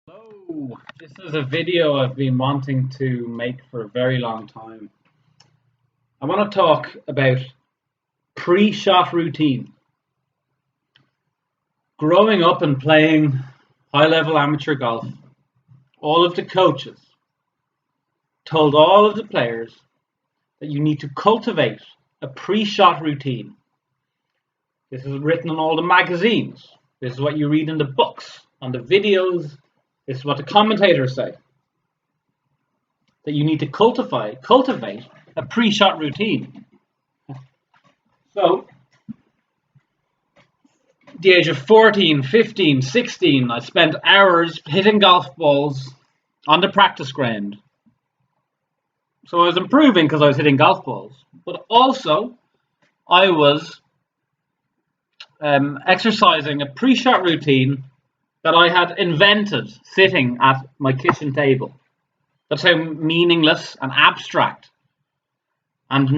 Hello, this is a video I've been wanting to make for a very long time. I want to talk about pre-shot routine. Growing up and playing high-level amateur golf, all of the coaches told all of the players that you need to cultivate a pre-shot routine. This is written in all the magazines. This is what you read in the books, on the videos. This is what the commentators say. That you need to cultivate a pre-shot routine. So, at the age of 14, 15, 16, I spent hours hitting golf balls on the practice ground. So I was improving because I was hitting golf balls. But also, I was exercising a pre-shot routine that I had invented sitting at my kitchen table. That's how meaningless and abstract and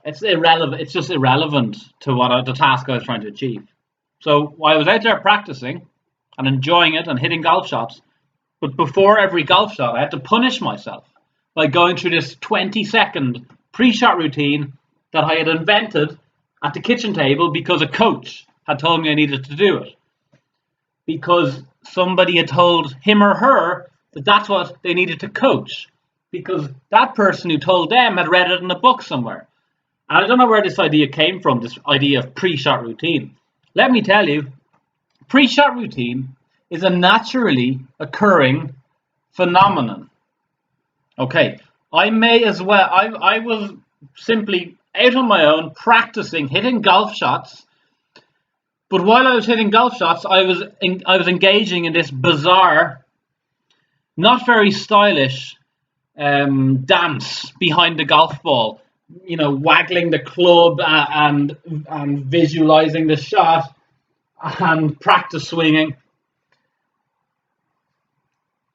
it's irrelevant. It's just irrelevant to the task I was trying to achieve. So I was out there practicing and enjoying it and hitting golf shots. But before every golf shot, I had to punish myself by going through this 20-second pre-shot routine that I had invented at the kitchen table because a coach had told me I needed to do it. Because somebody had told him or her that that's what they needed to coach. Because that person who told them had read it in a book somewhere. And I don't know where this idea came from, this idea of pre-shot routine. Let me tell you, pre-shot routine is a naturally occurring phenomenon. Okay, I was simply out on my own practicing hitting golf shots. But while I was hitting golf shots, I was engaging in this bizarre, not very stylish dance behind the golf ball. You know, waggling the club and visualizing the shot and practice swinging.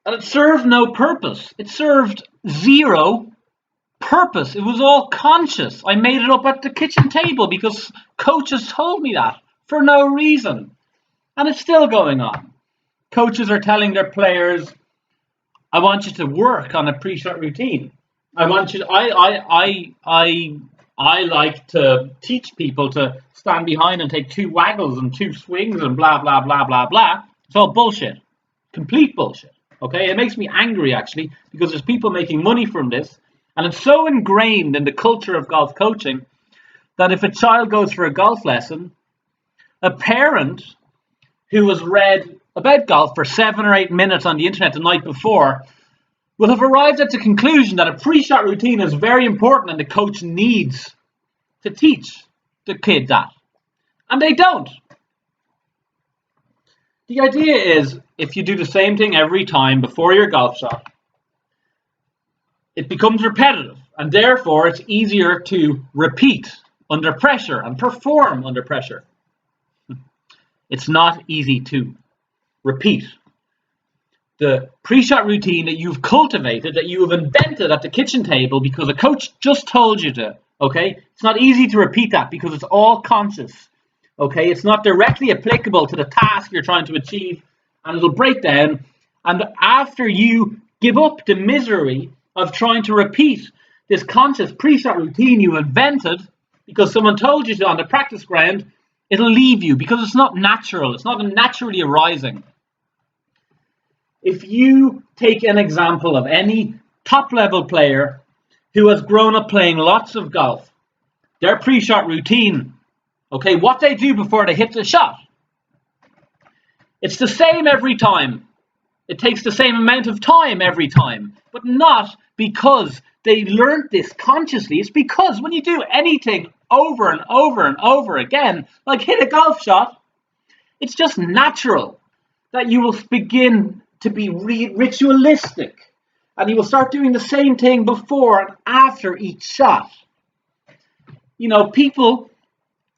And it served no purpose. It served zero purpose. It was all conscious. I made it up at the kitchen table because coaches told me that. For no reason. And it's still going on. Coaches are telling their players, I want you to work on a pre-shot routine. I like to teach people to stand behind and take 2 waggles and 2 swings and blah, blah, blah, blah, blah. It's all bullshit. Complete bullshit. Okay? It makes me angry, actually, because there's people making money from this. And it's so ingrained in the culture of golf coaching that if a child goes for a golf lesson, a parent who has read about golf for 7 or 8 minutes on the internet the night before will have arrived at the conclusion that a pre-shot routine is very important and the coach needs to teach the kid that. And they don't. The idea is if you do the same thing every time before your golf shot, it becomes repetitive and therefore it's easier to repeat under pressure and perform under pressure. It's not easy to repeat. The pre-shot routine that you've cultivated, that you have invented at the kitchen table because a coach just told you to, okay? It's not easy to repeat that because it's all conscious, okay? It's not directly applicable to the task you're trying to achieve, and it'll break down. And after you give up the misery of trying to repeat this conscious pre-shot routine you invented because someone told you to on the practice ground, it'll leave you because it's not natural. It's not naturally arising. If you take an example of any top-level player who has grown up playing lots of golf, their pre-shot routine, okay, what they do before they hit the shot, it's the same every time. It takes the same amount of time every time, but not because they learned this consciously. It's because when you do anything over and over and over again, like hit a golf shot, it's just natural that you will begin to be ritualistic and you will start doing the same thing before and after each shot. You know, people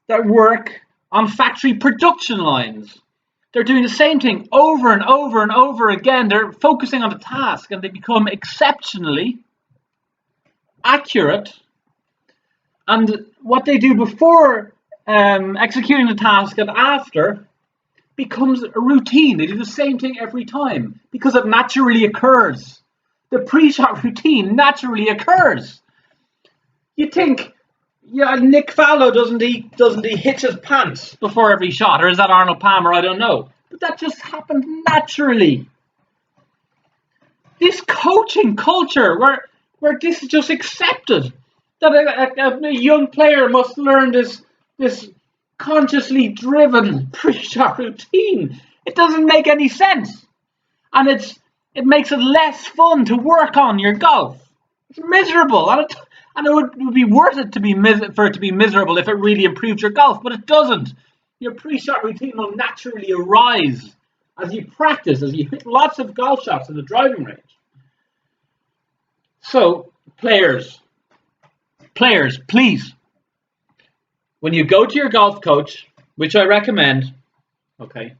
that work on factory production lines, they're doing the same thing over and over and over again. They're focusing on the task and they become exceptionally accurate. And what they do before executing the task and after becomes a routine. They do the same thing every time because it naturally occurs. The pre-shot routine naturally occurs. You think, yeah, Nick Fallow doesn't he hitch his pants before every shot, or is that Arnold Palmer? I don't know, but that just happened naturally. This coaching culture where this is just accepted, that a young player must learn this consciously driven pre-shot routine. It doesn't make any sense, and it makes it less fun to work on your golf. It's miserable, and it would be worth it for it to be miserable if it really improved your golf, but it doesn't. Your pre-shot routine will naturally arise as you practice, as you hit lots of golf shots in the driving range. So, players, please, when you go to your golf coach, which I recommend, okay,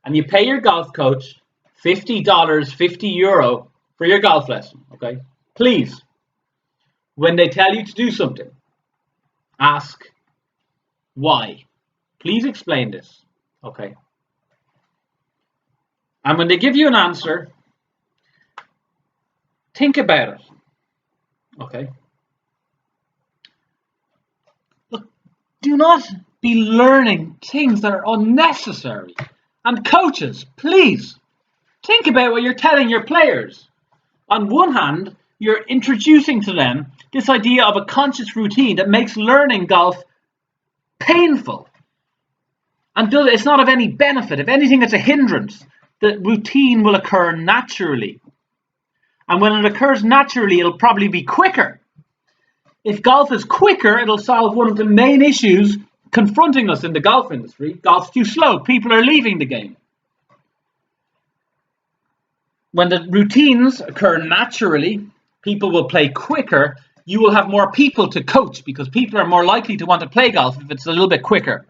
and you pay your golf coach $50, €50 for your golf lesson, okay, please, when they tell you to do something, ask why. Please explain this, okay? And when they give you an answer, think about it, okay? Look, do not be learning things that are unnecessary. And coaches, please, think about what you're telling your players. On one hand, you're introducing to them this idea of a conscious routine that makes learning golf painful. And it's not of any benefit. If anything, it's a hindrance. The routine will occur naturally. And when it occurs naturally, it'll probably be quicker. If golf is quicker, it'll solve one of the main issues confronting us in the golf industry. Golf's too slow. People are leaving the game. When the routines occur naturally, people will play quicker. You will have more people to coach because people are more likely to want to play golf if it's a little bit quicker.